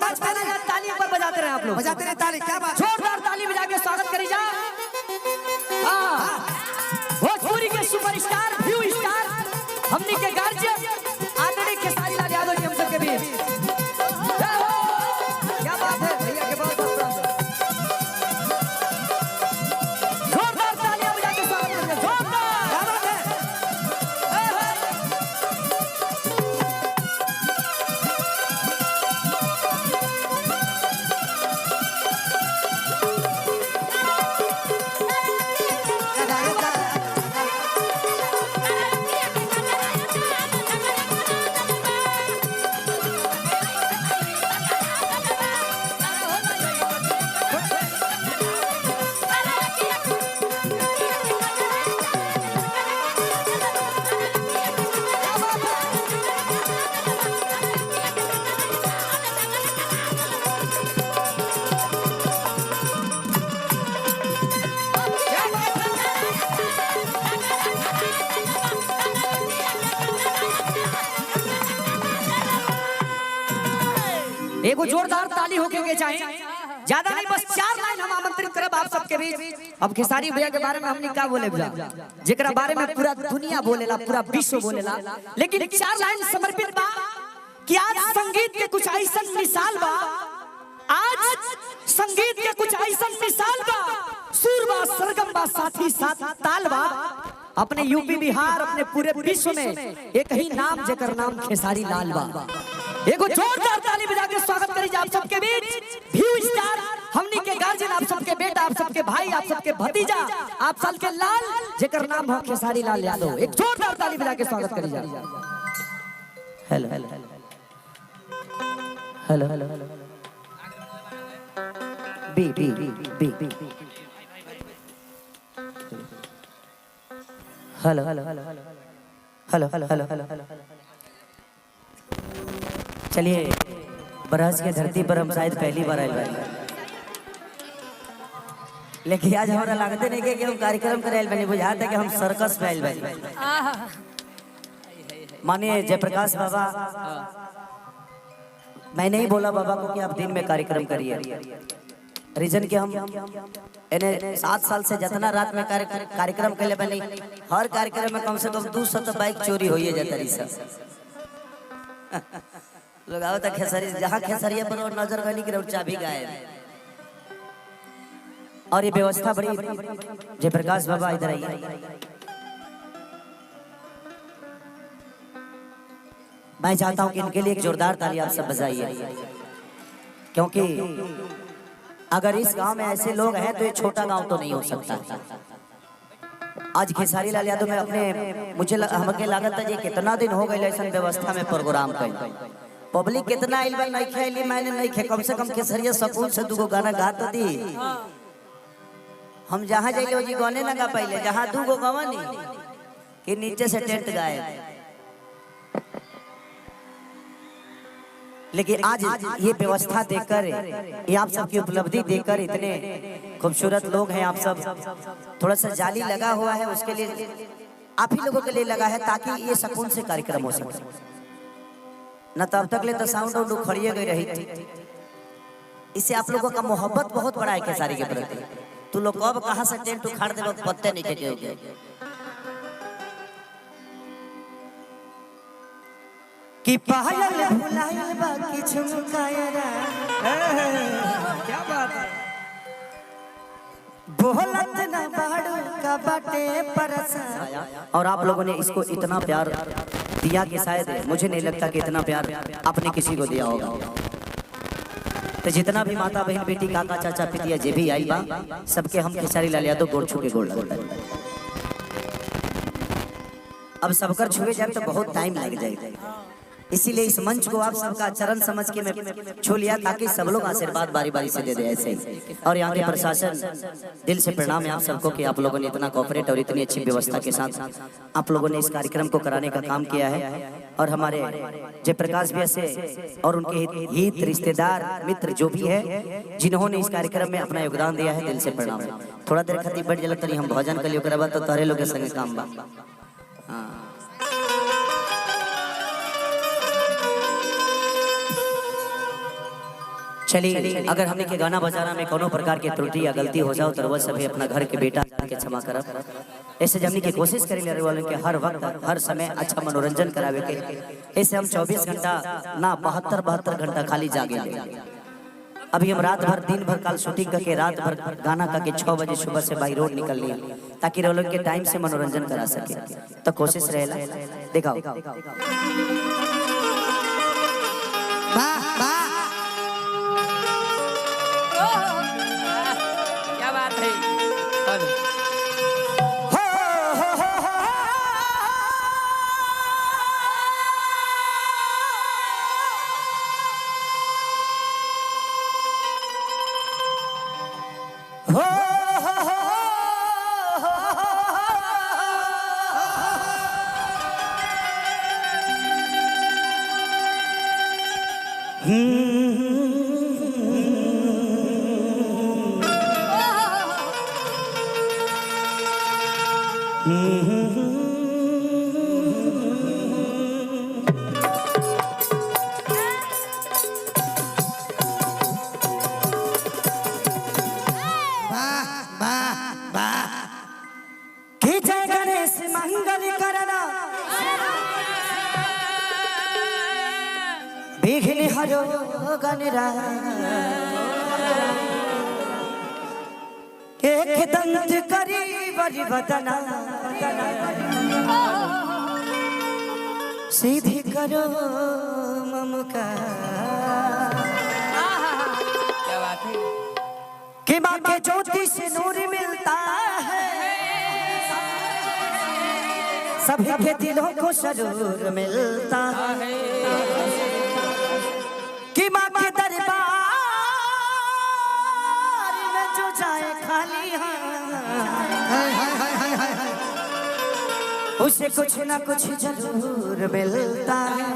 बस कहना यार ताली पर बजाते रहे आप लोग, बजाते रहे ताली। क्या बात, जोरदार ताली बजा के स्वागत करी जा। भोजपुरी के सुपरस्टार व्यू स्टार हमनी के गार्जियन आदरणीय खेसारी लाल यादव जी हम सबके बीच। क्या बात है भैया के बहुत बहुत जोरदार तालियां बजा के स्वागत करिए। जोरदार क्या बात है। एगो जोरदार ताली होके के चाहे, ज्यादा नहीं बस 4 लाइन हम आमंत्रित करब आप सबके बीच। अब खेसारी भैया के बारे में हमने क्या बोले जेकरा बारे में पूरा दुनिया बोलेला, पूरा विश्व बोलेला, लेकिन 4 लाइन समर्पित बा कि आज संगीत के कुछ ऐसा मिसाल बा, आज संगीत के कुछ ऐसा मिसाल बा, सुर बा, सरगम बा, साथी साथ ताल बा। अपने यूपी बिहार अपने पूरे विश्व में एक ही नाम जेकर नाम खेसारी लाल बा। एगो जोरदार ताली बजा के स्वागत करी आप सबके बीच। व्यू स्टार हमनी के गार्जियन, आप सबके बेटा, आप सबके भाई, आप सबके भतीजा, आप सबके लाल जेकर नाम है खेसारी लाल यादव। एक जोरदार ताली बजा के स्वागत करी जा। Hello hello hello hello B B B hello hello hello hello hello hello hello hello. चलिए, बरस के धरती पर हम शायद पहली बार आए बानी, लेकिन आज हमारा लगते नहीं कि हम कार्यक्रम करे बनी, बुझाता कि हम सर्कस में आए बानी। मानिए जयप्रकाश बाबा, मैं नहीं बोला बाबा को कि आप दिन में कार्यक्रम करिए, रीजन कि हम इन्हें 7 साल से जितना रात में कार्यक्रम के लिए बनी, हर कार्यक्रम में कम से कम 200 बाइक चोरी हो जाता रही। लोग आओ तक खेसारी, जहाँ खेसरिया पर और नजर गली की चाबी गायब। और ये व्यवस्था बड़ी, जयप्रकाश बाबा इधर आइए। मैं चाहता हूं कि इनके लिए एक जोरदार ताली आप सब बजाइए, क्योंकि अगर इस गांव में ऐसे लोग हैं तो ये छोटा गांव तो नहीं हो सकता। आज खेसारी लाल यादव में अपने मुझे हमके लागत है जी कितना दिन हो गए ऐसा व्यवस्था में प्रोग्राम कर, पब्लिक कितना आइल बा नहीं खेली, मैंने नहीं खे, कम से कम खेसरिया सकून से 2 गाना गा तो दी। हम जहाँ जाइए जी गाने ना गा पाइले, जहाँ 2 गावा नहीं कि नीचे से टेंट गाए। लेकिन आज ये व्यवस्था देकर, ये आप सबकी उपलब्धि देकर, इतने खूबसूरत लोग हैं आप सब, थोड़ा सा जाली लगा हुआ है उसके लिए आप ही लोगों के लिए लगा है, ताकि ये सुकून से कार्यक्रम हो सके। न तब तक ले तो साउंड और उखड़िए गई रही थी। इससे आप लोगों का मोहब्बत बहुत बड़ा है खेसारी के प्रति। तू लोग कब कहां से टेंट उखाड़ दे लोग पत्ते नहीं खेते। कि पायल भुलाइल बाकी झुमकायरा, क्या बात है, बोलत ना बाड़ू का बाटे परसा। और आप लोगों ने इसको इतना प्यार दिया कि शायद मुझे नहीं लगता कि इतना प्यार आपने किसी को दिया होगा। तो जितना भी माता बहन बेटी काका चाचा पितिया जे भी आई बा, सबके हम खेसारी लाल यादव गोड़ छू के गोड़ लगता है। अब सबकर छुए जाए तो बहुत टाइम लग जाएगा, इसीलिए इस मंच को आप सबका चरण समझ के मैं छू लिया, ताकि सब लोग आशीर्वाद बारी बारी से दे दे ऐसे ही। और यहाँ के प्रशासन दिल से प्रणाम है आप सबको कि आप लोगों ने इतना कोऑपरेट और इतनी अच्छी व्यवस्था के साथ आप लोगों ने इस कार्यक्रम को कराने का काम किया है। और हमारे जयप्रकाश भैया से और उनके हित रिश्तेदार मित्र जो भी है जिन्होंने इस कार्यक्रम में अपना योगदान दिया है, दिल से प्रणाम है। थोड़ा देर खातिर बैठ जल तरी हम भोजन कर लियो, तो तारे लोग के संगे काम बा। हाँ चलिए, अगर हमने के गाना बजाना में कोनो प्रकार की त्रुटि या गलती हो जाओ तो वह सभी अपना घर के बेटा के क्षमा करब। ऐसे हमने की कोशिश करी ले वाले के हर वक्त हर समय अच्छा मनोरंजन करावे के। ऐसे हम 24 घंटा ना 72 घंटा खाली जागे ले। अभी हम रात भर दिन भर काल शूटिंग करके रात भर गाना करके 6 बजे सुबह से बाई रोड निकल लिए ताकि वो लोग के टाइम से मनोरंजन करा सके। तो कोशिश रहेला, दिखाओ। क्या बात है। जय गणेश मंगल करना विघ्न हरो गणराज एक दंत करी बड़ी बदना सीधी करो ममका। क्या बात है। कि माँ के ज्योति से नूर मिलता है, सभी के दिलों को सरूर मिलता है। कि माँ के दरबार में जो जाए खाली उसे कुछ ना कुछ जरूर मिलता है।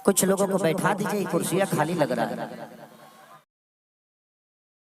कुछ लोगों को बैठा दीजिए, कुर्सियां खाली लग रहा है।